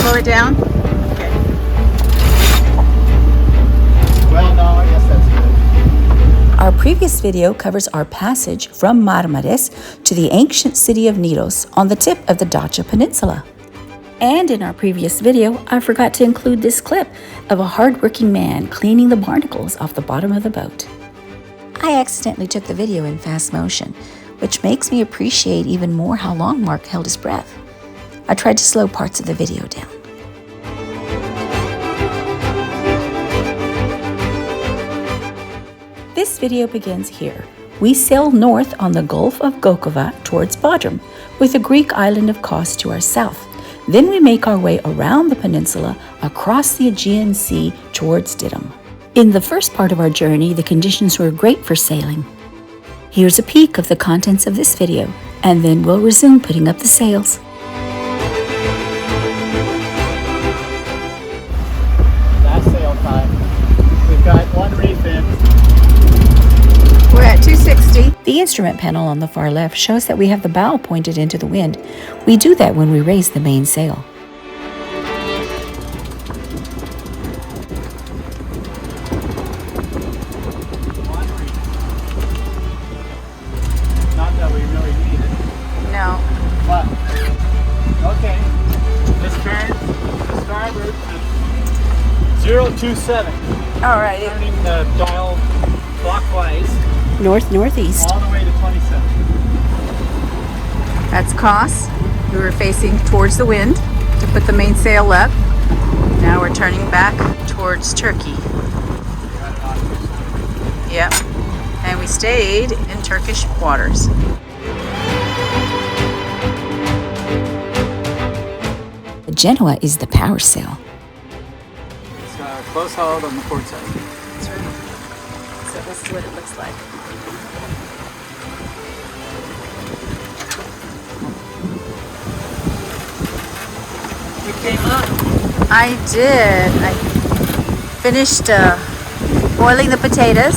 slow it down? Okay. Well, no, I guess that's good. Our previous video covers our passage from Marmaris to the ancient city of Knidos on the tip of the Dacia Peninsula. And in our previous video, I forgot to include this clip of a hard-working man cleaning the barnacles off the bottom of the boat. I accidentally took the video in fast motion, which makes me appreciate even more how long Mark held his breath. I tried to slow parts of the video down. This video begins here. We sail north on the Gulf of Gokova towards Bodrum, with the Greek island of Kos to our south. Then we make our way around the peninsula, across the Aegean Sea towards Didim. In the first part of our journey, the conditions were great for sailing. Here's a peek of the contents of this video, and then we'll resume putting up the sails. Last sail time. We've got one reef in. We're at 260. The instrument panel on the far left shows that we have the bow pointed into the wind. We do that when we raise the main sail. Not that we really need it. No. But, okay. This current, the starboard, 027. All right. Turning the dial clockwise North-northeast. all the way to 27. That's Kos. We were facing towards the wind to put the mainsail up. Now we're turning back towards Turkey. Yep. And we stayed in Turkish waters. The Genoa is the power sail. It's close hauled on the port side. That's right. So this is what it looks like. You came up. I did. I finished boiling the potatoes.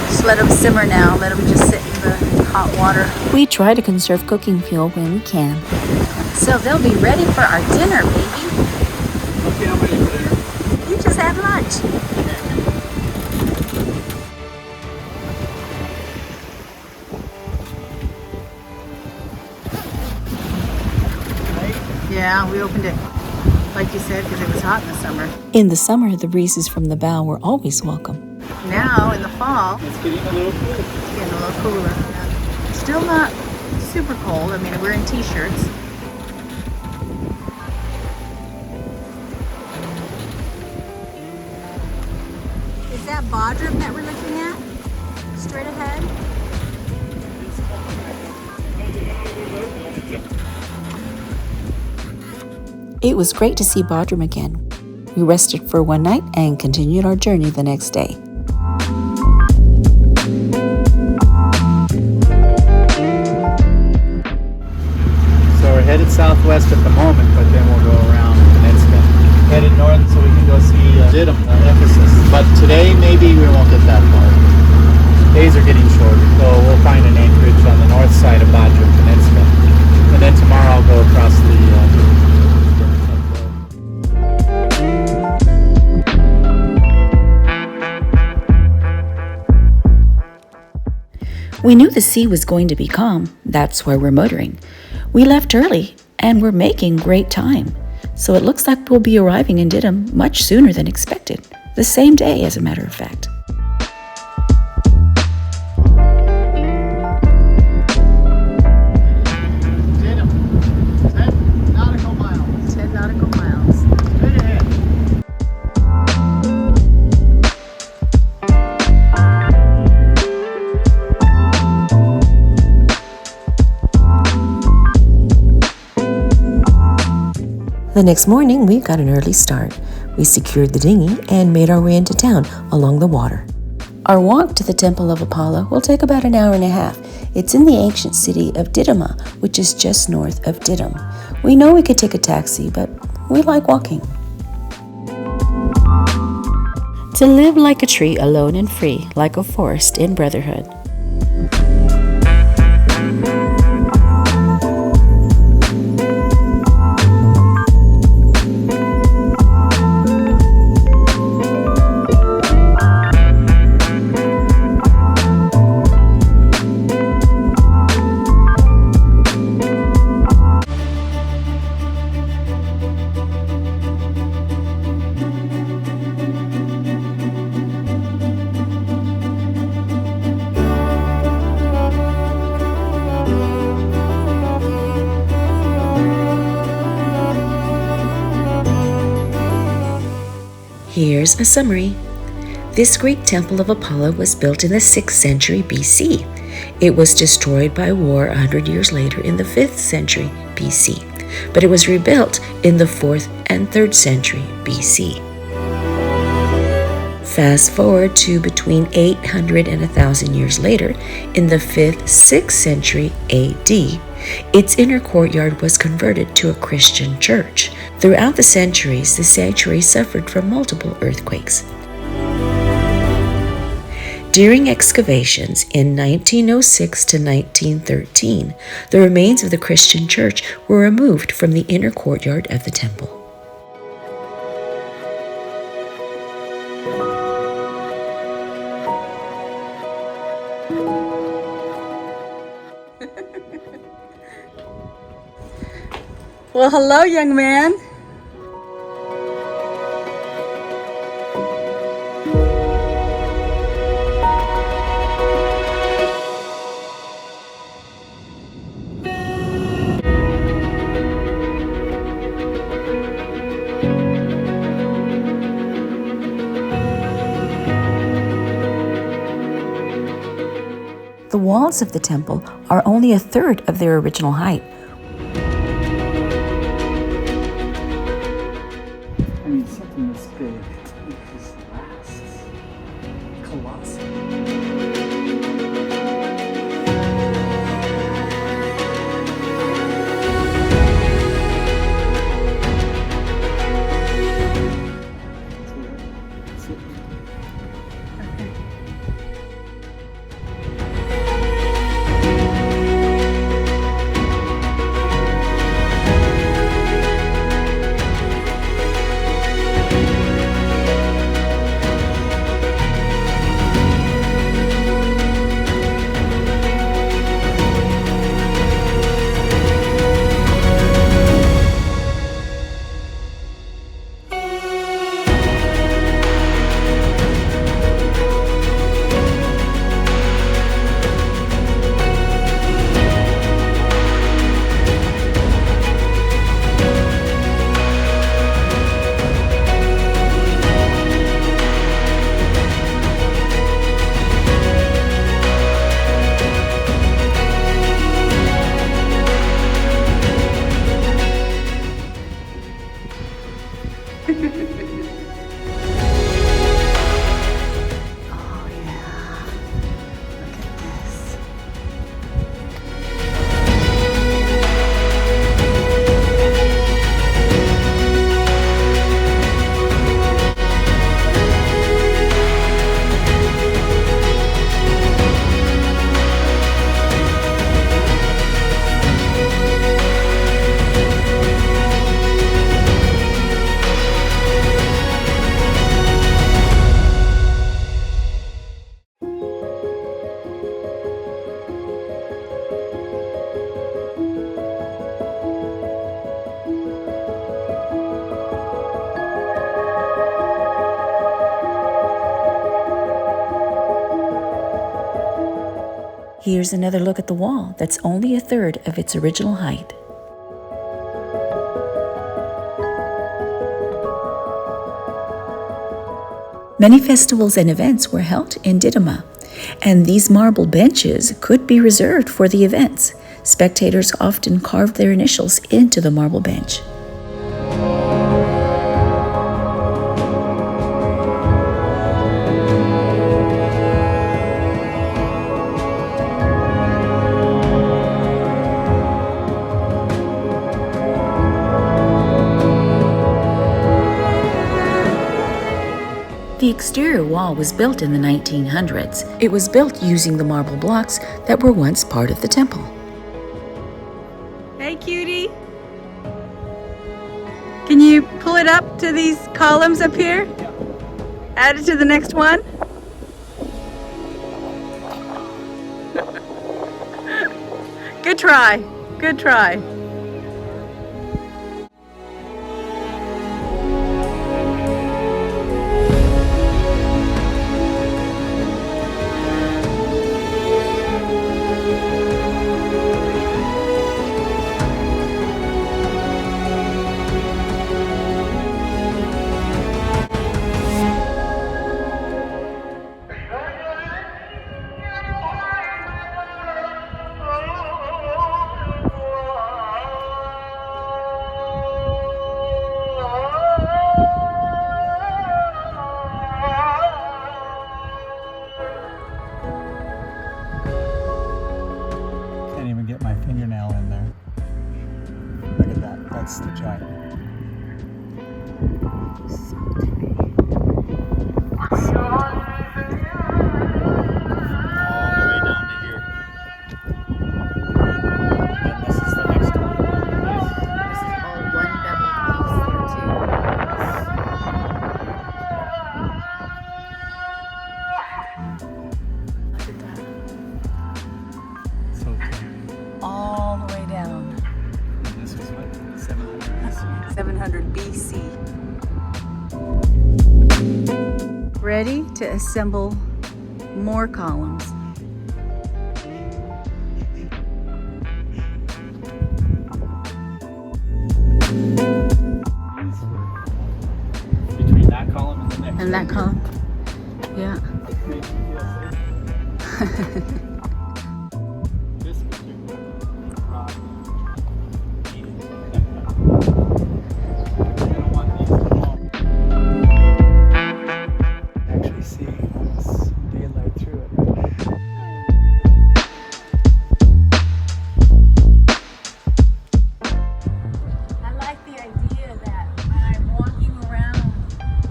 Just let them simmer now. Let them just sit in the hot water. We try to conserve cooking fuel when we can. So they'll be ready for our dinner, baby. Okay, I'm ready for dinner. You just had lunch. Yeah, we opened it, like you said, because it was hot in the summer. In the summer, the breezes from the bow were always welcome. Now, in the fall, It's getting a little cool. it's getting a little cooler. Yeah. Still not super cold. I mean, we're in t-shirts. Is that Bodrum that we're looking at? Straight ahead? It was great to see Bodrum again. We rested for one night and continued our journey the next day. So we're headed southwest at the moment, but then we'll go around the peninsula. Headed north so we can go see Didim, Ephesus. But today maybe we won't get that far. Days are getting shorter, so we'll find an anchorage on the north side of Bodrum Peninsula. And then tomorrow I'll go across the We knew the sea was going to be calm. That's why we're motoring. We left early and we're making great time. So it looks like we'll be arriving in Didim much sooner than expected. The same day, as a matter of fact. Didim, 10 nautical miles. 10 nautical miles. Straight ahead. The next morning, we got an early start. We secured the dinghy and made our way into town along the water. Our walk to the Temple of Apollo will take about an hour and a half. It's in the ancient city of Didyma, which is just north of Didim. We know we could take a taxi, but we like walking. To live like a tree, alone and free, like a forest in brotherhood. Here's a summary. This Greek temple of Apollo was built in the 6th century BC. It was destroyed by war 100 years later in the 5th century BC, but it was rebuilt in the 4th and 3rd century BC. Fast forward to between 800 and 1,000 years later, in the 5th, 6th century AD, its inner courtyard was converted to a Christian church. Throughout the centuries, the sanctuary suffered from multiple earthquakes. During excavations in 1906 to 1913, the remains of the Christian church were removed from the inner courtyard of the temple. Well, hello, young man. The walls of the temple are only a third of their original height. I mean, something this big just lasts. Colossal. Here's another look at the wall that's only a third of its original height. Many festivals and events were held in Didyma, and these marble benches could be reserved for the events. Spectators often carved their initials into the marble bench. The exterior wall was built in the 1900s. It was built using the marble blocks that were once part of the temple. Hey, cutie. Can you pull it up to these columns up here? Add it to the next one. Good try. Good try. That's the giant. All the way down to here. And this is the next one. This is all one beveled piece there too. Look at that. So tiny. All the way down. And this was what? 700 BC. 700 BC. Ready to assemble more columns. Between that column and the next. And that column. Yeah. Makes me feel safe. This particular rock needed. I don't want these to fall. Actually see almost daylight through it. I like the idea that I'm walking around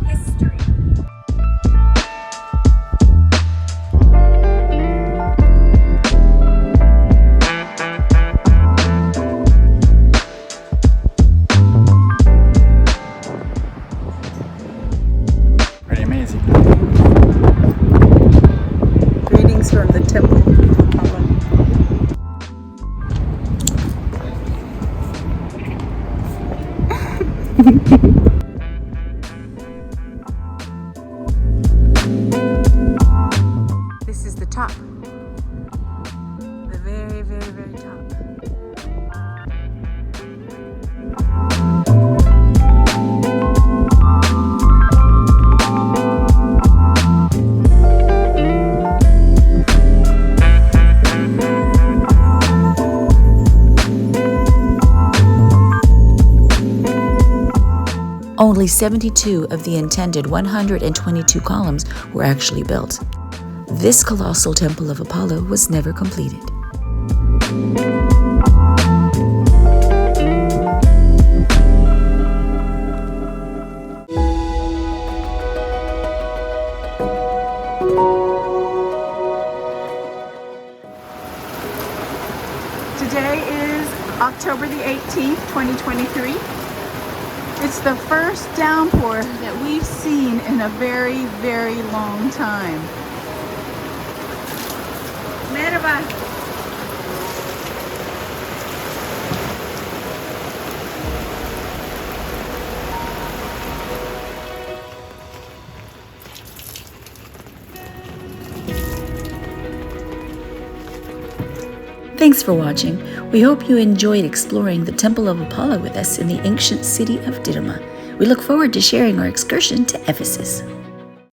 history. Pretty amazing. Greetings from the temple of Apollo. This is the top. The very, very, very top. Only 72 of the intended 122 columns were actually built. This colossal temple of Apollo was never completed. Today is October the 18th, 2023. It's the first downpour that we've seen in a very, very long time. Merhaba. Thanks for watching. We hope you enjoyed exploring the Temple of Apollo with us in the ancient city of Didyma. We look forward to sharing our excursion to Ephesus.